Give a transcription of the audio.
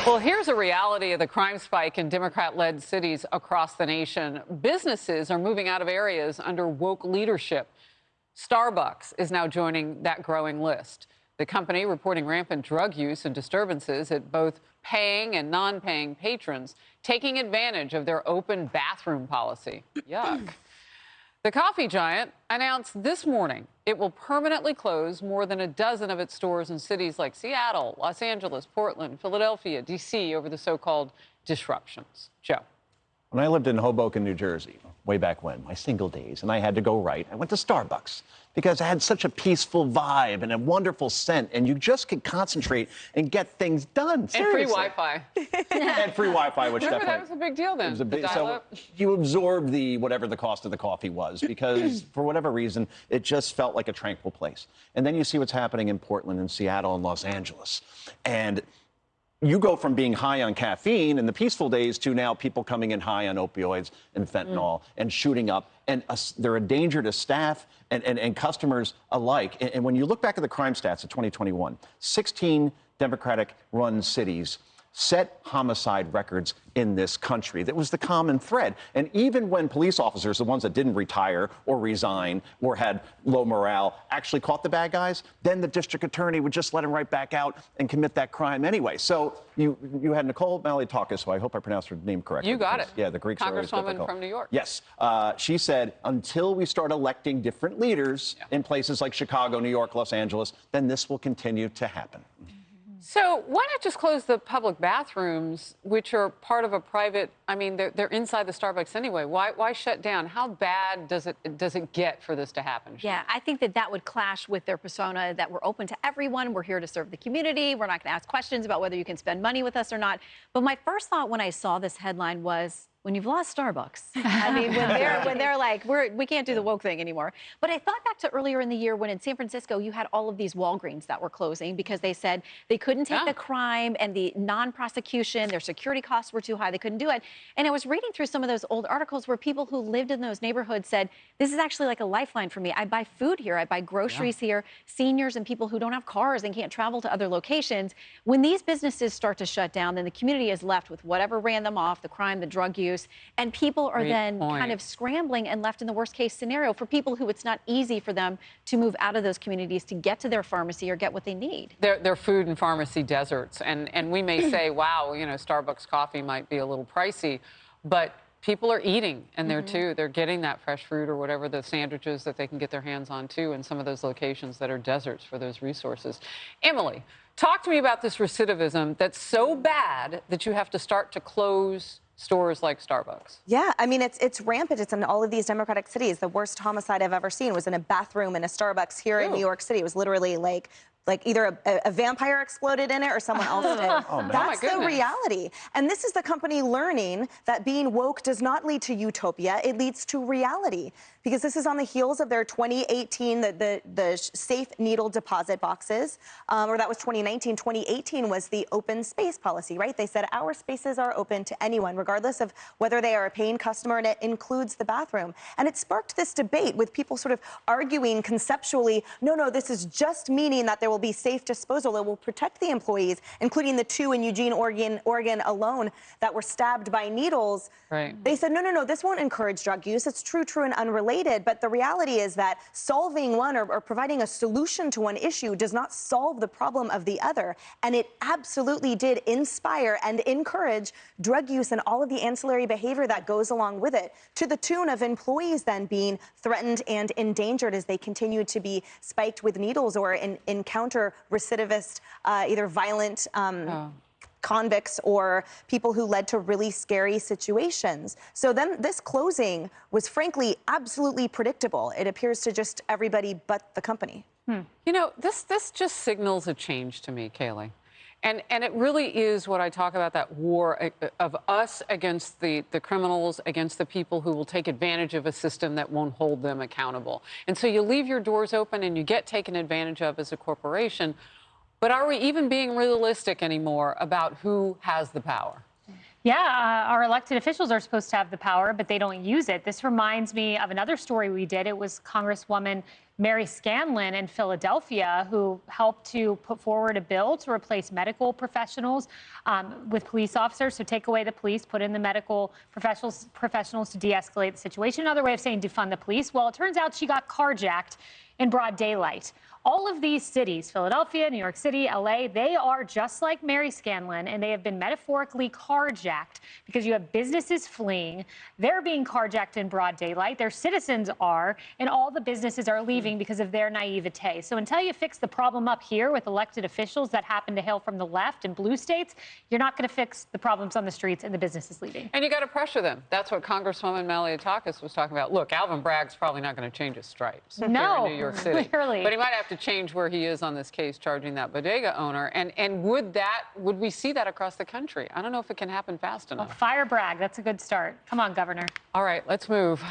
Well, here's a reality of the crime spike in Democrat-led cities across the nation. Businesses are moving out of areas under woke leadership. Starbucks is now joining that growing list. The company reporting rampant drug use and disturbances at both paying and non-paying patrons, taking advantage of their open bathroom policy. Yuck. The coffee giant announced this morning it will permanently close more than a dozen of its stores in cities like Seattle, Los Angeles, Portland, Philadelphia, D.C. over the so-called disruptions. Joe. When I lived in Hoboken, New Jersey, way back when, my single days, and I had to go right, I went to Starbucks because it had such a peaceful vibe and a wonderful scent, and you just could concentrate and get things done. Seriously. And free Wi-Fi. And free Wi-Fi, which Remember, definitely... that was a big deal then. It was a big, so you absorbed whatever the cost of the coffee was because, for whatever reason, it just felt like a tranquil place. And then you see what's happening in Portland and Seattle and Los Angeles. And you go from being high on caffeine in the peaceful days to now people coming in high on opioids and fentanyl and shooting up. And they're a danger to staff and customers alike. And when you look back at the crime stats of 2021, 16 Democratic-run cities set homicide records in this country. That was the common thread. And even when police officers, the ones that didn't retire or resign or had low morale, actually caught the bad guys, then the district attorney would just let them right back out and commit that crime anyway. So you had Nicole Malliotakis, who I hope I pronounced her name correctly. You got it. Yeah, the Greeks are always difficult. Congresswoman from New York. Yes. She said, until we start electing different leaders in places like Chicago, New York, Los Angeles, then this will continue to happen. So why not just close the public bathrooms, which are part of a private, I mean, they're inside the Starbucks anyway. Why shut down? How bad does it get for this to happen? Yeah, I think that would clash with their persona that we're open to everyone. We're here to serve the community. We're not going to ask questions about whether you can spend money with us or not. But my first thought when I saw this headline was, when you've lost Starbucks. I mean, when they're like, we can't do the woke thing anymore. But I thought back to earlier in the year when in San Francisco, you had all of these Walgreens that were closing because they said they couldn't take the crime and the non-prosecution, their security costs were too high, they couldn't do it. And I was reading through some of those old articles where people who lived in those neighborhoods said, this is actually like a lifeline for me. I buy food here, I buy groceries here, seniors and people who don't have cars and can't travel to other locations. When these businesses start to shut down, then the community is left with whatever ran them off, the crime, the drug use, and people are kind of scrambling and left in the worst case scenario for people who it's not easy for them to move out of those communities to get to their pharmacy or get what they need. They're food and pharmacy deserts. And we may say, wow, you know, Starbucks coffee might be a little pricey, but people are eating in there too. They're getting that fresh fruit or whatever, the sandwiches that they can get their hands on too in some of those locations that are deserts for those resources. Emily, talk to me about this recidivism that's so bad that you have to start to close stores like Starbucks. Yeah, I mean, it's rampant. It's in all of these Democratic cities. The worst homicide I've ever seen was in a bathroom in a Starbucks here in New York City. It was literally like either a vampire exploded in it or someone else did. That's the reality. And this is the company learning that being woke does not lead to utopia. It leads to reality. Because this is on the heels of their 2018, the safe needle deposit boxes, or that was 2019. 2018 was the open space policy, right? They said our spaces are open to anyone, regardless of whether they are a paying customer, and it includes the bathroom. And it sparked this debate with people sort of arguing conceptually, no, this is just meaning that there will be safe disposal. It will protect the employees, including the 2 in Eugene, Oregon alone that were stabbed by needles. Right. They said, no, this won't encourage drug use. It's true and unrelated. But the reality is that solving one or providing a solution to one issue does not solve the problem of the other. And it absolutely did inspire and encourage drug use and all of the ancillary behavior that goes along with it, to the tune of employees then being threatened and endangered as they continue to be spiked with needles or encounter recidivist, either violent convicts or people who led to really scary situations. So then this closing was frankly absolutely predictable. It appears to just everybody but the company. You know, this just signals a change to me, Kaylee. And it really is what I talk about, that war of us against the criminals, against the people who will take advantage of a system that won't hold them accountable. And so you leave your doors open and you get taken advantage of as a corporation. But are we even being realistic anymore about who has the power? Yeah, our elected officials are supposed to have the power, but they don't use it. This reminds me of another story we did. It was Congresswoman Mary Scanlon in Philadelphia who helped to put forward a bill to replace medical professionals with police officers. So take away the police, put in the medical professionals to de-escalate the situation. Another way of saying defund the police. Well, it turns out she got carjacked in broad daylight. All of these cities, Philadelphia, New York City, LA, they are just like Mary Scanlon, and they have been metaphorically carjacked because you have businesses fleeing. They're being carjacked in broad daylight. Their citizens are, and all the businesses are leaving because of their naivete. So until you fix the problem up here with elected officials that happen to hail from the left in blue states, you're not going to fix the problems on the streets and the businesses leaving. And you got to pressure them. That's what Congresswoman Malliotakis was talking about. Look, Alvin Bragg's probably not going to change his stripes here in New York City. Clearly. But he might have to change where he is on this case, charging that bodega owner. And would we see that across the country? I don't know if it can happen fast enough. Well, fire Bragg. That's a good start. Come on, Governor. All right, let's move.